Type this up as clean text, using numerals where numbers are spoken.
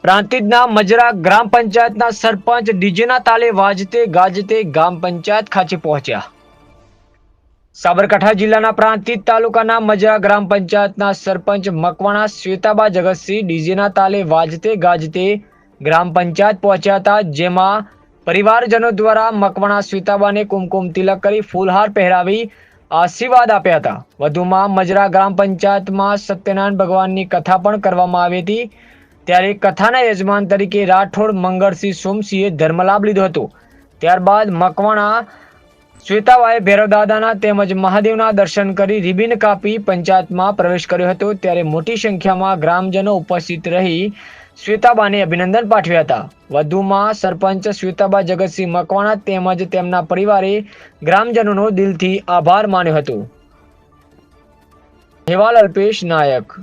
પ્રાંતિજના મજરા ગ્રામ પંચાયતના સરપંચ ડીજેના તાલે વાજતે ગાજતે ગ્રામ પંચાયત ખાતે પહોંચ્યા। સાબરકાંઠા જિલ્લાના પ્રાંતિજ તાલુકાના મજરા ગ્રામ પંચાયતના સરપંચ મકવાણા શ્વેતાબા જગતસિંહ ડીજેના તાલે વાજતે ગાજતે ગ્રામ પંચાયત પહોંચ્યા હતા, જેમાં પરિવારજનો દ્વારા મકવાણા શ્વેતાબાને કુમકુમ તિલક કરી ફૂલહાર પહેરાવી આશીર્વાદ આપ્યા હતા। વધુમાં મજરા ગ્રામ પંચાયતમાં સત્યનારાયણ ભગવાનની કથા પણ કરવામાં આવી હતી, ત્યારે કથાના યજમાન તરીકે રાઠોડ મંગળસિંહ સોમસિંહે ધર્મલાભ લીધો હતો। ત્યારબાદ મકવાણા શ્વેતાબાએ ભૈરવદાદાના તેમજ મહાદેવના દર્શન કરી રિબિન કાપી પંચાયતમાં પ્રવેશ કર્યો હતો, ત્યારે મોટી સંખ્યામાં ગ્રામજનો ઉપસ્થિત રહી શ્વેતાબાને અભિનંદન પાઠવ્યા હતા। વધુમાં સરપંચ શ્વેતાબા જગતસિંહ મકવાણા તેમજ તેમના પરિવારે ગ્રામજનોનો દિલથી આભાર માન્યો હતો। અહેવાલ અલ્પેશ નાયક।